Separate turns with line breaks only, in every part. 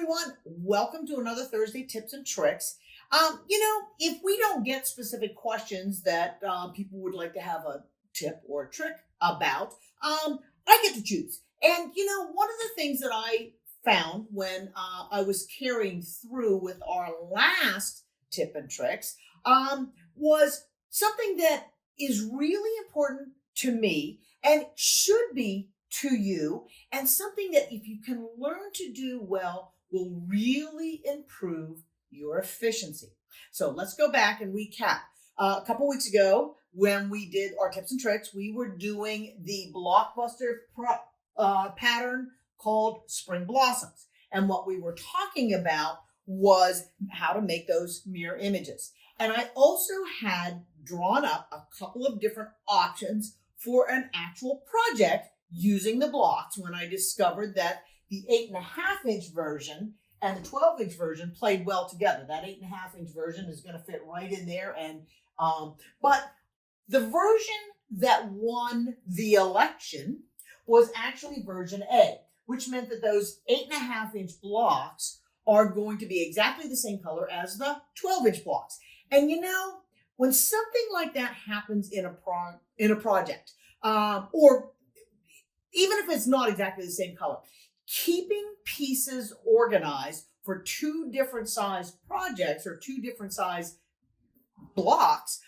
everyone. Welcome to another Thursday Tips and Tricks. If we don't get specific questions that people would like to have a tip or a trick about, I get to choose. And, one of the things that I found when I was carrying through with our last tip and tricks was something that is really important to me and should be to you, and something that if you can learn to do well will really improve your efficiency. So let's go back and recap. A couple weeks ago, when we did our tips and tricks, we were doing the blockbuster pattern called Spring Blossoms. And what we were talking about was how to make those mirror images. And I also had drawn up a couple of different options for an actual project using the blocks when I discovered that the 8.5-inch version and the 12-inch version played well together. That 8.5-inch version is going to fit right in there. And but the version that won the election was actually version A, which meant that those 8.5-inch blocks are going to be exactly the same color as the 12-inch blocks. And when something like that happens in a project, or even if it's not exactly the same color, keeping pieces organized for two different size projects or two different size blocks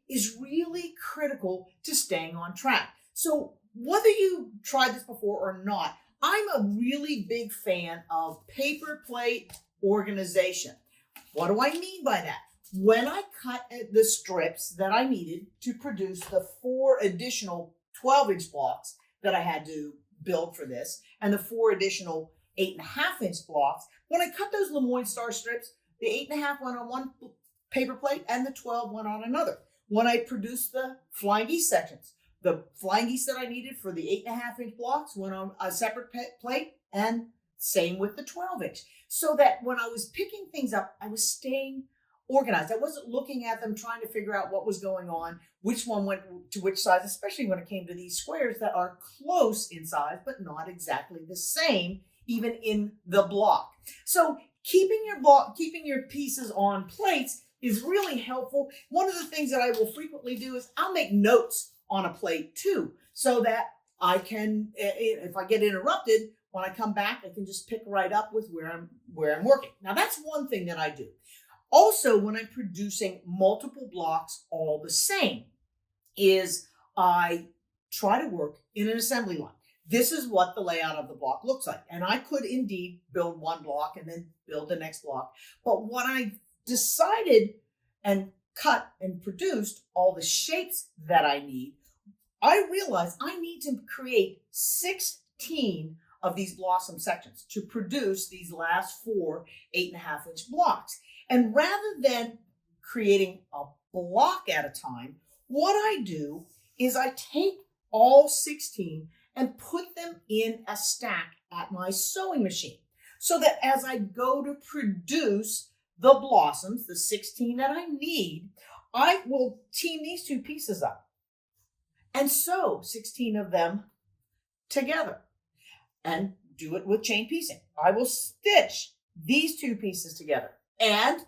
is really critical to staying on track. So whether you tried this before or not, I'm a really big fan of paper plate organization. What do I mean by that? When I cut the strips that I needed to produce the 4 additional 12-inch blocks that I had to build for this, and the 4 additional 8.5-inch blocks, when I cut those Lemoyne star strips, the 8.5 went on one paper plate and the 12 went on another. When I produced the flying geese sections, the flying geese that I needed for the 8.5-inch blocks went on a separate plate, and same with the 12-inch. So that when I was picking things up, I was staying organized. I wasn't looking at them trying to figure out what was going on, which one went to which size, especially when it came to these squares that are close in size, but not exactly the same, even in the block. So keeping your pieces on plates is really helpful. One of the things that I will frequently do is I'll make notes on a plate too, so that I can, if I get interrupted, when I come back, I can just pick right up with where I'm working. Now that's one thing that I do. Also, when I'm producing multiple blocks all the same, is I try to work in an assembly line. This is what the layout of the block looks like. And I could indeed build one block and then build the next block. But when I decided and cut and produced all the shapes that I need, I realized I need to create 16 of these blossom sections to produce these last 4 8.5-inch blocks. And rather than creating a block at a time, what I do is I take all 16 and put them in a stack at my sewing machine, so that as I go to produce the blossoms, the 16 that I need, I will team these two pieces up and sew 16 of them together and do it with chain piecing. I will stitch these two pieces together and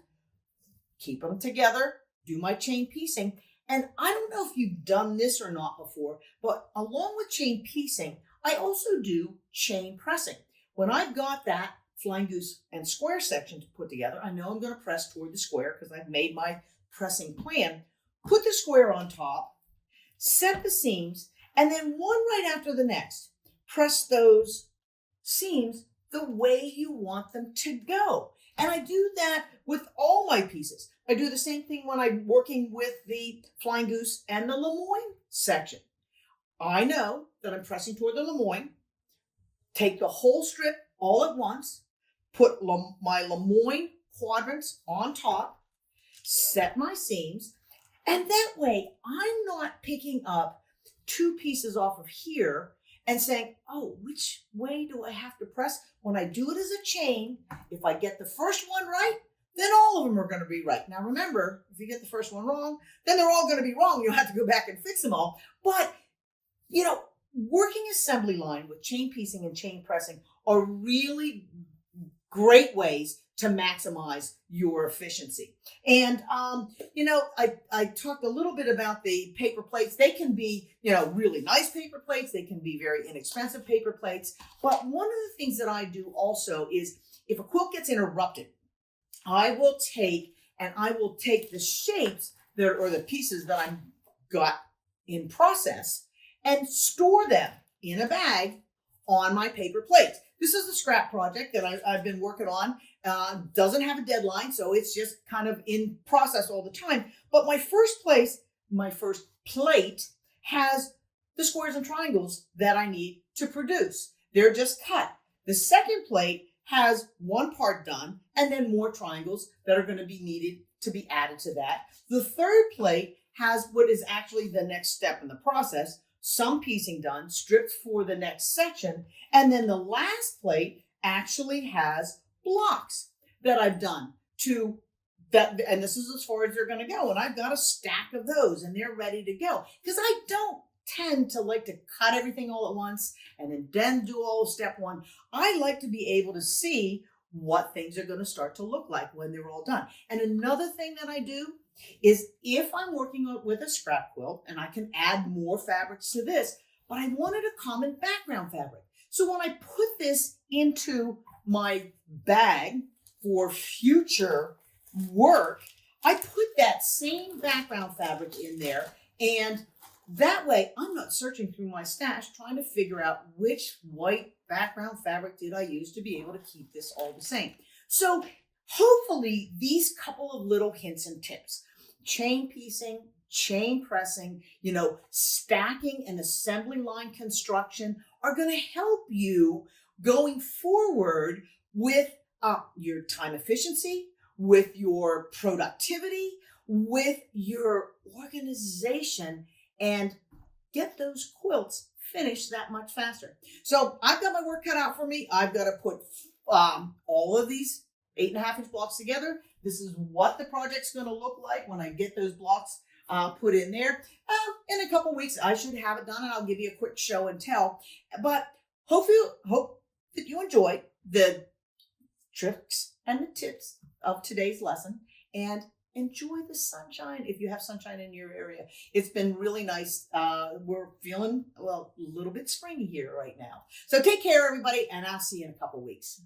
keep them together, do my chain piecing. And I don't know if you've done this or not before, but along with chain piecing, I also do chain pressing. When I've got that flying goose and square section to put together, I know I'm going to press toward the square because I've made my pressing plan. Put the square on top, set the seams, and then one right after the next. Press those seams the way you want them to go. And I do that with all my pieces. I do the same thing when I'm working with the flying goose and the Lemoyne section. I know that I'm pressing toward the Lemoyne, take the whole strip all at once, put my Lemoyne quadrants on top, set my seams, and that way I'm not picking up 2 pieces off of here and saying, oh, which way do I have to press? When I do it as a chain, if I get the first one right, then all of them are going to be right. Now remember, if you get the first one wrong, then they're all going to be wrong. You'll have to go back and fix them all. But, working assembly line with chain piecing and chain pressing are really great ways to maximize your efficiency. And, I talked a little bit about the paper plates. They can be, really nice paper plates. They can be very inexpensive paper plates. But one of the things that I do also is if a quilt gets interrupted, I will take the shapes or the pieces that I've got in process and store them in a bag on my paper plates. This is a scrap project that I've been working on. Doesn't have a deadline, so it's just kind of in process all the time. But my first plate has the squares and triangles that I need to produce. They're just cut. The second plate has one part done and then more triangles that are going to be needed to be added to that. The third plate has what is actually the next step in the process, some piecing done, stripped for the next section, and then the last plate actually has blocks that I've done to that, and this is as far as they're going to go, and I've got a stack of those and they're ready to go because I don't tend to like to cut everything all at once and then do all of step one. I like to be able to see what things are going to start to look like when they're all done. And another thing that I do is if I'm working with a scrap quilt and I can add more fabrics to this, but I wanted a common background fabric. So when I put this into my bag for future work, I put that same background fabric in there, and that way I'm not searching through my stash trying to figure out which white background fabric did I use to be able to keep this all the same. So hopefully these couple of little hints and tips, chain piecing, chain pressing, stacking and assembly line construction are going to help you going forward with your time efficiency, with your productivity, with your organization, and get those quilts finished that much faster. So I've got my work cut out for me. I've got to put all of these 8.5-inch blocks together. This is what the project's going to look like when I get those blocks put in there. In a couple weeks, I should have it done, and I'll give you a quick show and tell. But hope that you enjoyed the tricks and the tips of today's lesson, and enjoy the sunshine if you have sunshine in your area. It's been really nice. We're feeling, a little bit springy here right now. So take care, everybody, and I'll see you in a couple weeks.